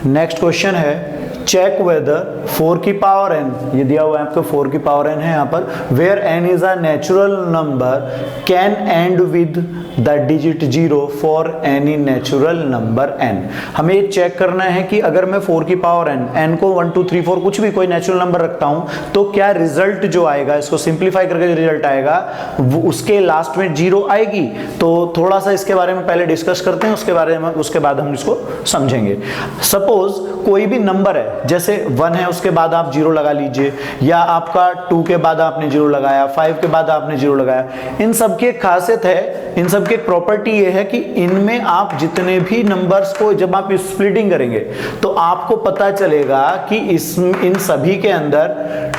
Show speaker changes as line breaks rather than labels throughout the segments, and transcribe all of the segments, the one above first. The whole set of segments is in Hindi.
नेक्स्ट क्वेश्चन है चेक वेदर 4 की पावर n, ये दिया हुआ है आपको 4 की पावर n है यहाँ पर, where n is a natural number can end with the digit 0 for any natural number n। हमें ये चेक करना है कि अगर मैं 4 की पावर n को 1 2 3 4 कुछ भी कोई नेचुरल नंबर रखता हूं तो क्या रिजल्ट जो आएगा, इसको सिंप्लीफाई करके जो रिजल्ट आएगा वो उसके लास्ट में 0 आएगी। तो थोड़ा सा इसके बारे में पहले डिस्कस करते हैं, उसके बाद हम इसको समझेंगे। सपोज कोई भी नंबर है, जैसे 1 है उसके बाद आप 0 लगा लीजिए, या आपका 2 के बाद आपने 0 लगाया, 5 के बाद आपने 0 लगाया। इन सब की एक खासियत है, इन सब की एक प्रॉपर्टी ये है कि इनमें आप जितने भी नंबर्स को जब आप स्प्लिटिंग करेंगे तो आपको पता चलेगा कि इन सभी के अंदर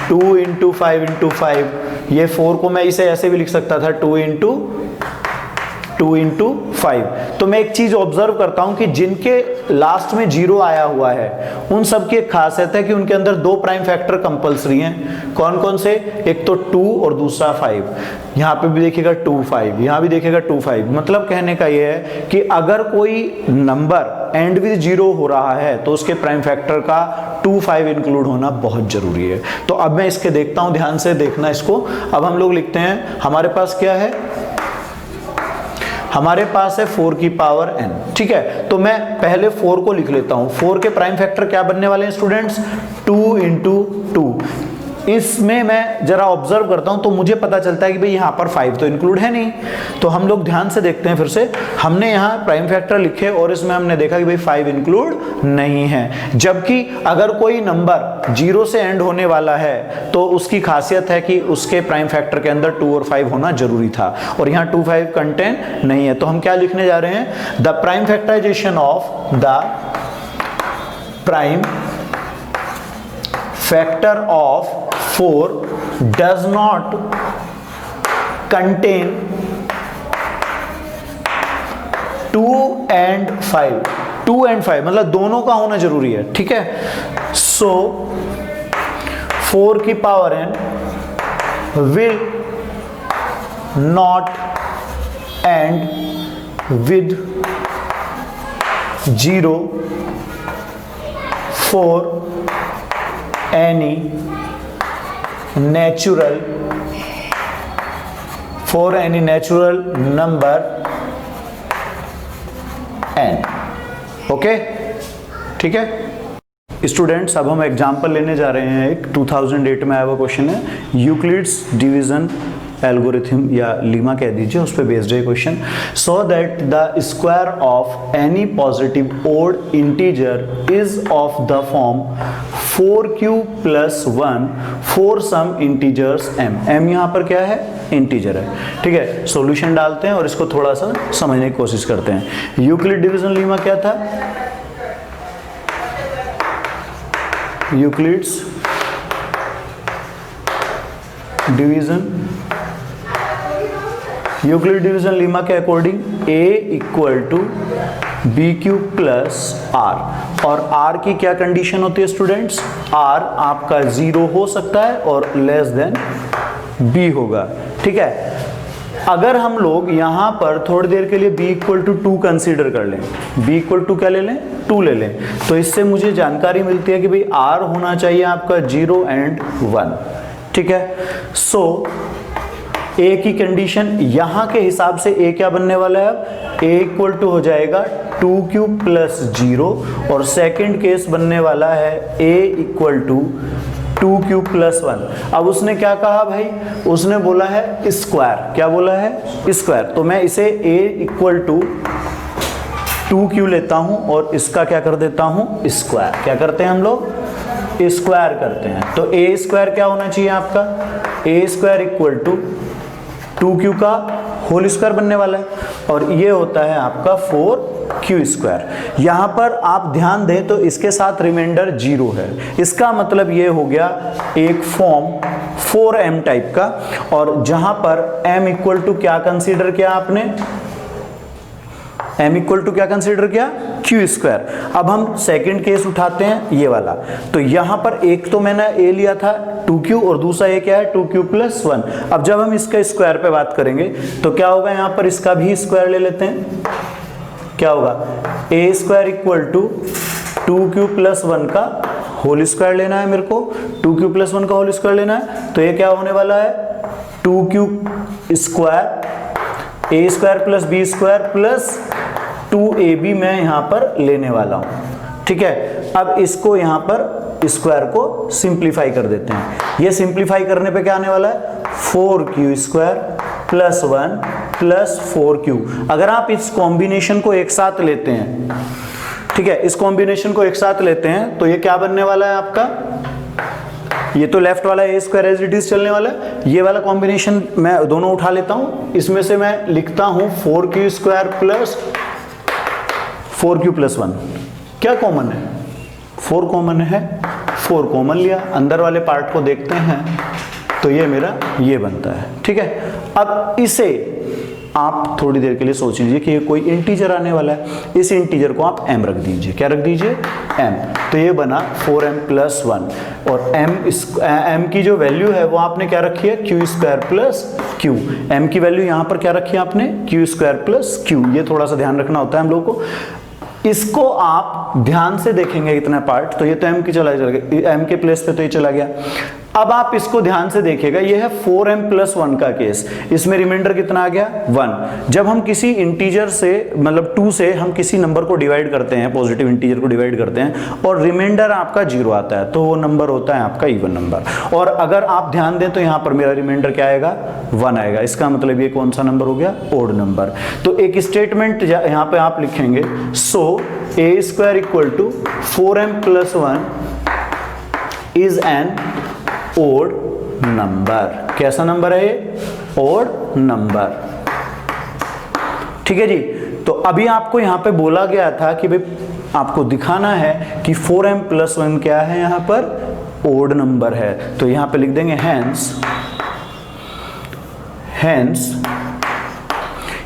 2 इंटू 5 इंटू 5, ये 4 को मैं इसे ऐसे भी लिख सकता था 2 इंटू 5। तो मैं एक चीज ऑब्जर्व करता हूं कि जिनके लास्ट में 0 आया हुआ है उन सब की एक खासियत है कि उनके अंदर 2 प्राइम फैक्टर कंपलसरी हैं। कौन कौन से? एक तो 2 और दूसरा 5। यहां पे भी देखिएगा 2 5, यहां भी देखिएगा 2 5। मतलब कहने का यह है कि अगर कोई नंबर एंड विद 0 हो रहा है तो उसके प्राइम फैक्टर का 2 5 इंक्लूड होना बहुत जरूरी है। तो अब मैं इसके देखता हूं, ध्यान से देखना इसको। अब हम लोग लिखते हैं, हमारे पास क्या है, हमारे पास है 4 की पावर n, ठीक है। तो मैं पहले 4 को लिख लेता हूं। 4 के प्राइम फैक्टर क्या बनने वाले हैं स्टूडेंट्स? 2 इंटू 2। इसमें मैं जरा ऑब्जर्व करता हूं तो मुझे पता चलता है कि भाई यहां पर 5 तो इंक्लूड है नहीं। तो हम लोग ध्यान से देखते हैं फिर से, हमने यहां प्राइम फैक्टर लिखे और इसमें हमने देखा कि भाई 5 इंक्लूड नहीं है। जबकि अगर कोई नंबर 0 से एंड होने वाला है तो उसकी खासियत है कि उसके प्राइम फैक्टर के अंदर 2 और 5 होना जरूरी था, और यहां 2 5 कंटेन नहीं है। तो हम क्या लिखने जा रहे हैं? The prime factorisation of the prime factor of 4 does not contain 2 and 5। 2 and 5 मतलब दोनों का होना जरूरी है, ठीक है। सो 4 की power n will not end with 0 for any natural number n। Okay, ठीक है स्टूडेंट्स। अब हम एग्जांपल लेने जा रहे हैं। एक 2008 में आया हुआ क्वेश्चन है, यूक्लिड्स डिवीजन एल्गोरिथम या लीमा कह दीजिए, उस पर बेस्ड है question. So that the square of any positive odd integer is of the form 4q + 1 for some integers m। m यहां पर क्या है? इंटीजर है, ठीक है। सॉल्यूशन डालते हैं और इसको थोड़ा सा समझने की कोशिश करते हैं। यूक्लिड डिवीजन लीमा क्या था? यूक्लिड्स डिवीजन लीमा के अकॉर्डिंग a = bq + r, और r की क्या कंडीशन होती है स्टूडेंट्स? r आपका 0 हो सकता है और लेस देन b होगा, ठीक है। अगर हम लोग यहां पर थोड़ी देर के लिए b = 2 कंसीडर कर लें, b = क्या ले लें? 2 ले लें, तो इससे मुझे जानकारी मिलती है कि भाई r होना चाहिए आपका 0 and 1, ठीक है। सो a की कंडीशन यहां के हिसाब से a क्या बनने वाला है? अब a = हो जाएगा 2q + 0, और सेकंड केस बनने वाला है a = 2q + 1। अब उसने क्या कहा भाई? उसने बोला है स्क्वायर। क्या बोला है? स्क्वायर। तो मैं इसे a = 2q लेता हूं और इसका क्या कर देता हूं? स्क्वायर। क्या करते हैं हम लोग? स्क्वायर करते हैं। तो a² क्या होना चाहिए आपका? a² = 2q का होल स्क्वायर बनने वाला है, और ये होता है आपका 4q²। यहां पर आप ध्यान दें तो इसके साथ रिमाइंडर 0 है। इसका मतलब ये हो गया एक फॉर्म 4m टाइप का, और जहां पर m = क्या कंसीडर किया आपने? m = क्या कंसीडर किया? q²। अब हम सेकंड केस उठाते हैं, ये वाला। तो यहां पर एक तो मैंने a लिया था 2q, और दूसरा ये क्या है? 2q + 1। अब जब हम इसका स्क्वायर पे बात करेंगे तो क्या होगा? यहां पर इसका भी स्क्वायर ले लेते हैं। क्या होगा? a² = 2 क्यूब प्लस 1 का होल स्क्वायर लेना है मेरे को, 2 क्यूब प्लस 1 का होल स्क्वायर लेना है। तो ये क्या होने वाला है, 2 cube square a square plus b square plus 2ab मैं यहाँ पर लेने वाला हूँ। ठीक है, अब इसको यहाँ पर स्क्वायर को सिंप्लीफाई कर देते हैं। ये सिंप्लीफाई करने पे क्या आने वाला है, 4q square plus 1 plus 4q। अगर आप इस कॉम्बिनेशन को एक साथ लेते हैं, ठीक है, इस कॉम्बिनेशन को एक साथ लेते हैं तो ये क्या बनने वाला है आपका, ये तो लेफ्ट वाला ए स्क्वायर एज इट इज चलने वाला है। ये वाला कॉम्बिनेशन मैं दोनों उठा लेता हूं, इसमें से मैं लिखता हूं 4q square plus 4q plus 1। क्या कॉमन है, 4 कॉमन है, 4 कॉमन लिया, अंदर वाले पार्ट को देखते हैं तो ये मेरा ये बनता है। ठीक है, अब इसे आप थोड़ी देर के लिए सोच लीजिए कि ये कोई इंटीजर आने वाला है, इस इंटीजर को आप m रख दीजिए। क्या रख दीजिए, m। तो ये बना 4m प्लस 1 और m की जो वैल्यू है वो आपने क्या रखी है, q square plus q। m की वैल्यू यहाँ पर क्या रखी है आपने, q स्क्वायर प्लस q। ये थोड़ा सा ध्यान रखना होता है हम लोगों को। इसको आप ध्यान से देखेंगे इतना पार्ट, तो ये तो m की चला गया, m के प्लेस पे तो ये चला गया। अब आप इसको ध्यान से देखिएगा, ये है 4m प्लस 1 का केस, इसमें रिमाइंडर कितना आ गया, 1। जब हम किसी इंटीजर से मतलब 2 से हम किसी नंबर को डिवाइड करते हैं, पॉजिटिव इंटीजर को डिवाइड करते हैं और रिमाइंडर आपका 0 आता है तो वो नंबर होता है आपका इवन नंबर। और अगर आप ध्यान दें तो यहाँ पर मेरा रिमाइंडर क्या आएगा, 1 आएगा। इसका मतलब ये कौन सा नंबर हो गया, ओड नंबर। तो एक स्टेटमेंट यहाँ पे आप लिखेंगे, so a square equal to 4m plus 1 is an odd number. कैसा नंबर है ये, ओड नंबर। ठीक है जी। तो अभी आपको यहां पे बोला गया था कि भाई आपको दिखाना है कि 4m प्लस 1 क्या है, यहां पर ओड नंबर है। तो यहां पे लिख देंगे हेंस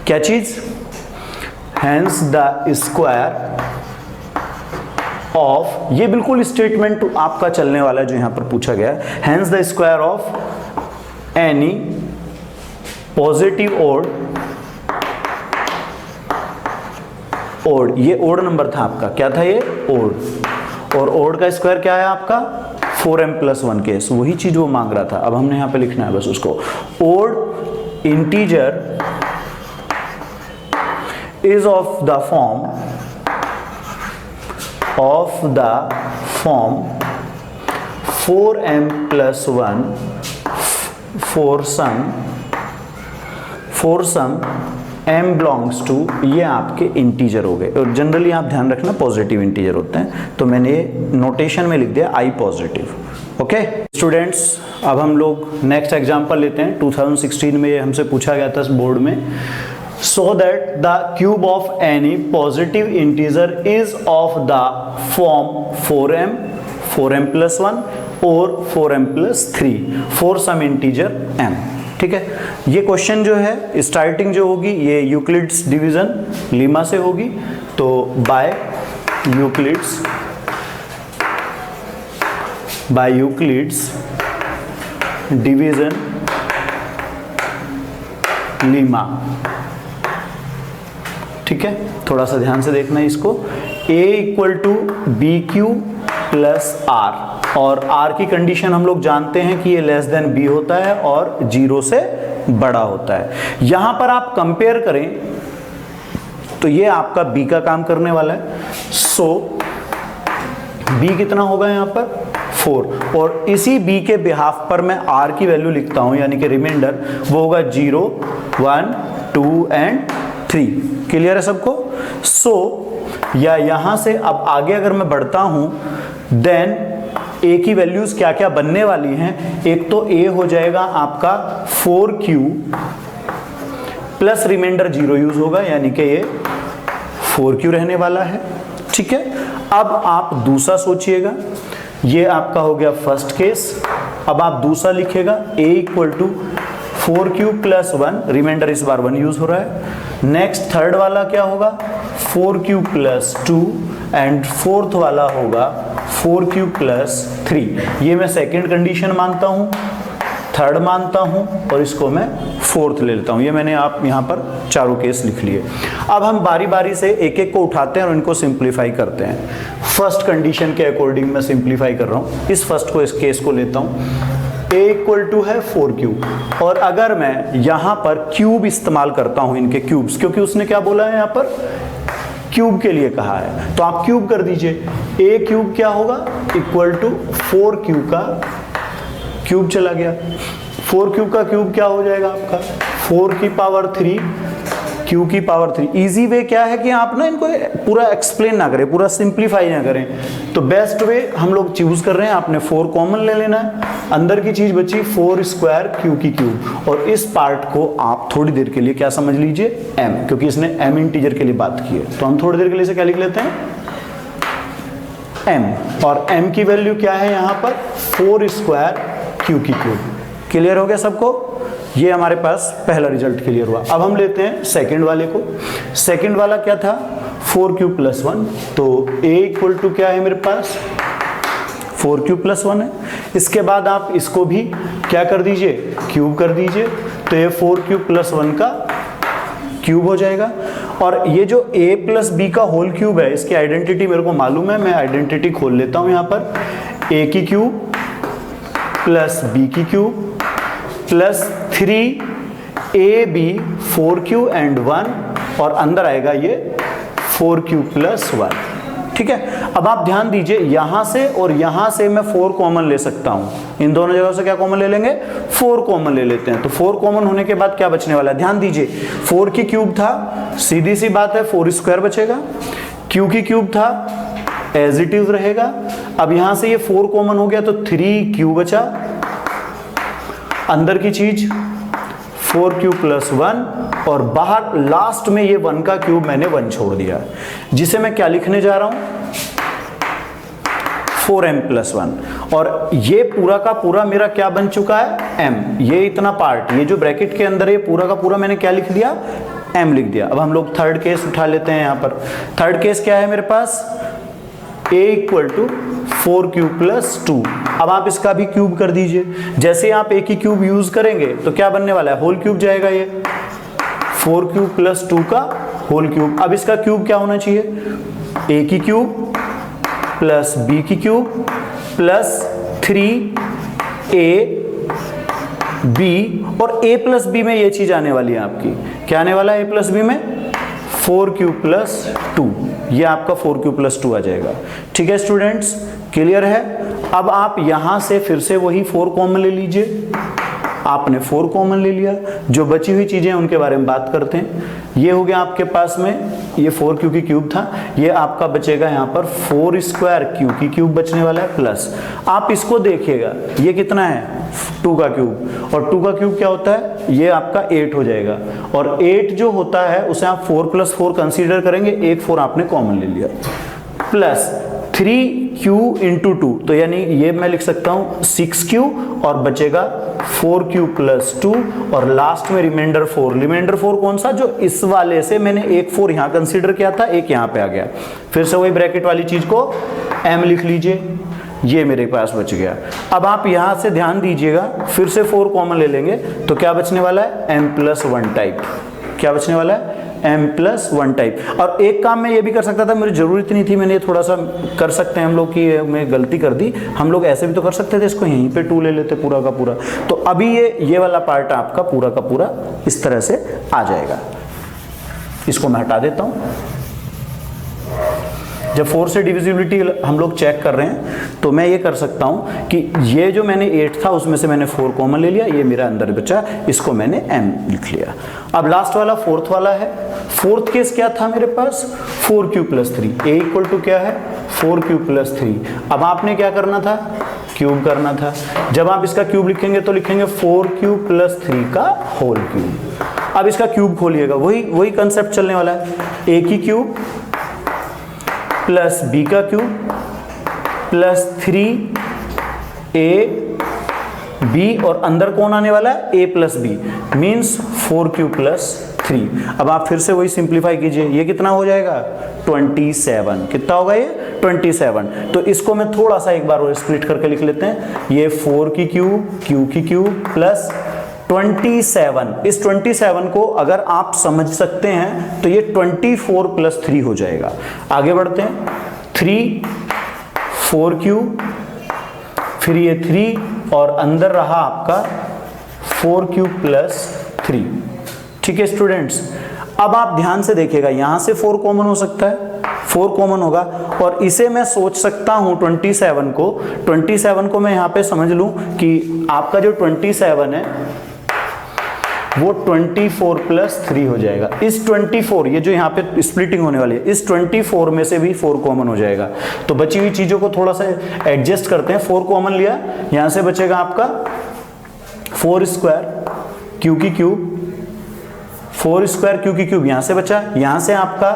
क्या चीज, हेंस द स्क्वायर ऑफ, ये बिल्कुल स्टेटमेंट आपका चलने वाला है जो यहां पर पूछा गया है। Hence the square of any positive odd, ये ओड नंबर था आपका, क्या था ये, ओड। और ओड का स्क्वायर क्या है आपका, 4m प्लस 1 केस, वही चीज वो मांग रहा था। अब हमने यहां पे लिखना है बस उसको, odd integer is of the form 4m plus 1 for some m belongs to, ये आपके इंटीजर हो गए। और जनरली आप ध्यान रखना पॉजिटिव इंटीजर होते हैं, तो मैंने ये नोटेशन में लिख दिया i पॉजिटिव। ओके स्टूडेंट्स, अब हम लोग नेक्स्ट एग्जांपल लेते हैं। 2016 में ये हमसे पूछा गया था बोर्ड में। So that the cube of any positive integer is of the form 4m plus 1 or 4m plus 3 for some integer m। ठीक है, ये क्वेश्चन जो है स्टार्टिंग जो होगी ये यूक्लिड्स डिवीजन लीमा से होगी। तो बाय यूक्लिड्स डिवीजन लीमा। ठीक है, थोड़ा सा ध्यान से देखना है इसको। a equal to b q plus r, और r की कंडीशन हम लोग जानते हैं कि ये लेस देन b होता है और 0 से बड़ा होता है। यहां पर आप कंपेयर करें तो ये आपका b का काम करने वाला है। सो b कितना होगा यहाँ पर 4, और इसी b के बिहाफ पर मैं r की वैल्यू लिखता हूं, यानी कि रिमाइंडर वो होगा 0 1 2 एंड 3। क्लियर है सबको। सो या यहां से अब आगे अगर मैं बढ़ता हूं देन a की वैल्यूज क्या क्या बनने वाली हैं। एक तो a हो जाएगा आपका 4q प्लस रिमाइंडर 0 यूज होगा, यानी कि ये 4q रहने वाला है। ठीक है, अब आप दूसरा सोचिएगा, ये आपका हो गया फर्स्ट केस। अब आप दूसरा लिखेगा a equal to 4q plus 1, remainder इस बार 1 यूज हो रहा है। नेक्स्ट थर्ड वाला क्या होगा 4q प्लस 2 एंड फोर्थ वाला होगा 4q प्लस 3। ये मैं सेकेंड कंडीशन मानता हूं, थर्ड मानता हूं और इसको मैं फोर्थ ले लेता हूँ। ये मैंने आप यहाँ पर चारों केस लिख लिए। अब हम बारी बारी से एक एक को उठाते हैं और इनको सिंप्लीफाई करते हैं। फर्स्ट कंडीशन के अकॉर्डिंग मैं सिंप्लीफाई कर रहा हूँ। इस फर्स्ट को, इस केस को लेता हूँ। a इक्वल टू है 4 और अगर मैं यहाँ पर क्यूब इस्तेमाल करता हूँ, इनके क्यूब्स, क्योंकि उसने क्या बोला है यहाँ पर क्यूब के लिए कहा है, तो आप क्यूब कर दीजिए। a क्यूब क्या होगा इक्वल टू 4q का क्यूब चला गया। 4q का क्यूब क्या हो जाएगा आपका 4 की पावर 3 q की पावर 3। इजी वे क्या है कि आप ना इनको पूरा एक्सप्लेन ना करें, पूरा सिंप्लीफाई ना करें, तो बेस्ट वे हम लोग चूज कर रहे हैं। आपने 4 कॉमन ले लेना है, अंदर की चीज बची 4 स्क्वायर q की क्यूब, और इस पार्ट को आप थोड़ी देर के लिए क्या समझ लीजिए m, क्योंकि इसने m इंटीजर के लिए बात की है, तो हम थोड़ी देर के लिए इसे क्या लिख लेते हैं m, और m की वैल्यू क्या है यहाँ पर 4 स्क्वायर q की क्यूब। क्लियर हो गया सबको? ये हमारे पास पहला रिजल्ट क्लियर हुआ। अब हम लेते हैं सेकंड वाले को। सेकंड वाला क्या था 4q + 1, तो a इक्वल टू क्या है मेरे पास 4q + 1 है। इसके बाद आप इसको भी क्या कर दीजिए क्यूब कर दीजिए, तो ये 4q + 1 का क्यूब हो जाएगा। और ये जो a + b का होल क्यूब है, इसकी आइडेंटिटी मेरे को मालूम है, मैं आइडेंटिटी खोल लेता हूं यहाँ पर। a की क्यूब प्लस b की cube plus 3ab 4q and 1, और अंदर आएगा ये 4q + 1। ठीक है, अब आप ध्यान दीजिए, यहां से और यहां से मैं 4 कॉमन ले सकता हूं। इन दोनों जगहों से क्या कॉमन ले लेंगे 4 कॉमन ले लेते हैं। तो 4 कॉमन होने के बाद क्या बचने वाला है, ध्यान दीजिए 4 की क्यूब था, सीधी सी बात है 4 स्क्वायर बचेगा। q की क्यूब था, एज इट इज रहेगा। अब यहां से ये 4 कॉमन हो गया तो 3q बचा, अंदर की चीज 4q + 1, और बाहर लास्ट में ये 1 का क्यूब मैंने 1 छोड़ दिया, जिसे मैं क्या लिखने जा रहा हूं 4m + 1। और ये पूरा का पूरा मेरा क्या बन चुका है m। ये इतना पार्ट, ये जो ब्रैकेट के अंदर है पूरा का पूरा मैंने क्या लिख दिया m लिख दिया। अब हम लोग थर्ड केस उठा लेते हैं। यहां पर थर्ड केस क्या है मेरे पास a इक्वल टू 4q + 2। अब आप इसका भी क्यूब कर दीजिए। जैसे आप a की क्यूब यूज करेंगे तो क्या बनने वाला है होल क्यूब जाएगा, ये 4q + 2 का होल क्यूब। अब इसका क्यूब क्या होना चाहिए a की क्यूब प्लस b की क्यूब प्लस 3ab, और a + b में ये चीज आने वाली है आपकी, क्या आने वाला है a + b में 4q + 2। ये आपका 4q + 2 आ जाएगा। ठीक है स्टूडेंट्स, क्लियर है? अब आप यहां से फिर से वही 4 कॉमन ले लीजिए। आपने 4 कॉमन ले लिया, जो बची हुई चीजें उनके बारे में बात करते हैं। ये हो गया आपके पास में, ये 4q की क्यूब था, ये आपका बचेगा यहाँ पर 4 स्क्वायर q की क्यूब बचने वाला है, प्लस आप इसको देखिएगा ये कितना है 2 का क्यूब, और 2 का क्यूब क्या होता है ये आपका 8 हो जाएगा। और 8 जो होता है उसे आप 4 + 4 कंसीडर करेंगे, एक 4 आपने कॉमन ले लिया, प्लस 3q × 2, तो यानी ये मैं लिख सकता हूं 6q, और बचेगा 4q + 2, और लास्ट में रिमाइंडर 4। रिमाइंडर 4 कौन सा, जो इस वाले से मैंने एक 4 यहां कंसीडर किया था, एक यहां पे आ गया। फिर से वही ब्रैकेट वाली चीज को m लिख लीजिए, ये मेरे पास बच गया। अब आप यहां से ध्यान दीजिएगा, फिर से 4 कॉमन ले लेंगे तो क्या बचने वाला है m + 1 टाइप। क्या बचने वाला है m + 1 टाइप। और एक काम मैं ये भी कर सकता था, मेरी जरूरत नहीं थी, मैंने थोड़ा सा कर सकते हैं हम लोग की, मैं गलती कर दी। हम लोग ऐसे भी तो कर सकते थे, इसको यहीं पे 2 ले लेते पूरा का पूरा। तो अभी ये वाला पार्ट आपका पूरा का पूरा इस तरह से आ जाएगा। इसको मैं हटा देता हूं। जब 4 से डिविजिबिलिटी हम लोग चेक कर रहे हैं तो मैं ये कर सकता हूं कि ये जो मैंने 8 था उसमें से मैंने 4 कॉमन ले लिया, ये मेरा अंदर बचा, इसको मैंने m लिख लिया। अब लास्ट वाला फोर्थ वाला है। फोर्थ केस क्या था मेरे पास 4q + 3। a इक्वल टू क्या है 4q + 3। अब आपने क्या करना था क्यूब करना था। जब आप इसका क्यूब लिखेंगे तो लिखेंगे 4q + 3 का होल क्यूब। अब इसका क्यूब खोलिएगा, वही कंसेप्ट चलने वाला है, a की क्यूब प्लस b का क्यूब प्लस 3ab, और अंदर कौन आने वाला है a + b, मीन्स 4q + 3। अब आप फिर से वही सिंप्लीफाई कीजिए, ये कितना हो जाएगा 27। कितना होगा ये 27। तो इसको मैं थोड़ा सा एक बार और स्प्लिट करके लिख लेते हैं, ये 4 की क्यूब q की क्यूब प्लस 27, इस 27 को अगर आप समझ सकते हैं तो ये 24 प्लस 3 हो जाएगा। आगे बढ़ते हैं, 3 4 क्यूब, फिर ये 3 और अंदर रहा आपका 4 क्यूब प्लस 3। ठीक है स्टूडेंट्स, अब आप ध्यान से देखिएगा, यहां से 4 कॉमन हो सकता है, 4 कॉमन होगा और इसे मैं सोच सकता हूं 27 को मैं यहां पे समझ लूं कि आपका जो 27 है वो 24 प्लस 3 हो जाएगा। इस 24, ये जो यहाँ पे स्प्लिटिंग होने वाली है, इस 24 में से भी 4 कॉमन हो जाएगा। तो बची हुई चीजों को थोड़ा सा एडजस्ट करते हैं। 4 कॉमन लिया, यहां से बचेगा आपका 4 स्क्वायर क्यू की क्यूब, 4 स्क्वायर क्यू की क्यूब यहां से बचा। यहां से आपका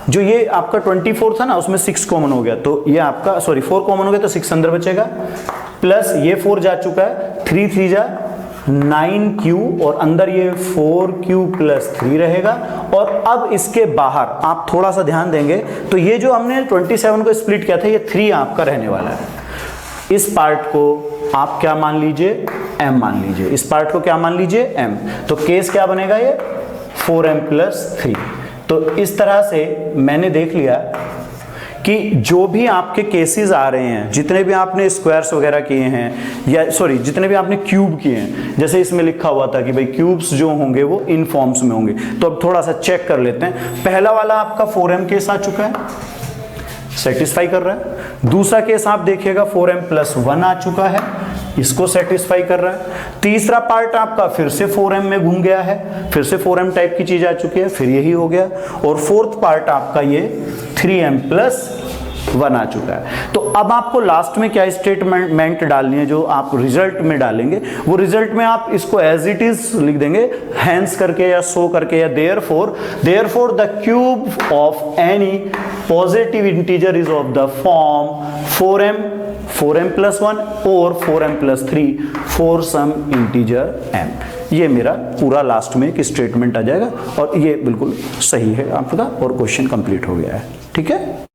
जो ये आपका 24 था ना, उसमें 6 कॉमन हो गया, तो ये आपका 4 कॉमन हो गया तो 6 अंदर बचेगा, प्लस ये 4 जा चुका है, 3 3 जा 9 क्यू और अंदर ये 4 क्यू प्लस 3 रहेगा। और अब इसके बाहर आप थोड़ा सा ध्यान देंगे तो ये जो हमने 27 को स्प्लिट किया था, ये 3 आपका रहने वाला है। इस पार्ट को आप क्या मान लीजिए, m मान लीजिए। इस पार्ट को क्या मान लीजिए, m। तो केस क्या बनेगा, ये 4m प्लस 3। तो इस तरह से मैंने देख लिया कि जो भी आपके केसेस आ रहे हैं, जितने भी आपने स्क्वायर्स वगैरह किए हैं या जितने भी आपने क्यूब किए हैं, जैसे इसमें लिखा हुआ था कि भाई क्यूब्स जो होंगे वो इन फॉर्म्स में होंगे, तो अब थोड़ा सा चेक कर लेते हैं। पहला वाला आपका 4m केस आ चुका है, सेटिस्फाई कर रहा है। दूसरा केस आप देखिएगा 4m प्लस 1 आ चुका है, इसको सेटिस्फाई कर रहा है। तीसरा पार्ट आपका फिर से 4m में घूम गया है, फिर से 4m टाइप की चीज आ चुकी है, फिर यही हो गया। और फोर्थ पार्ट आपका ये 3m प्लस 1 आ चुका है। तो अब आपको लास्ट में क्या स्टेटमेंट डालनी है, जो आप रिजल्ट में डालेंगे, वो रिजल्ट में आप इसको एज इट इज लिख देंगे, हैंस करके या सो करके, या therefore the cube of any positive integer is of the form 4m plus 1 और 4m plus 3 for some integer m। ये मेरा पूरा लास्ट में एक स्टेटमेंट आ जाएगा और ये बिल्कुल सही है आपका, और क्वेश्चन कंप्लीट हो गया है। ठीक है।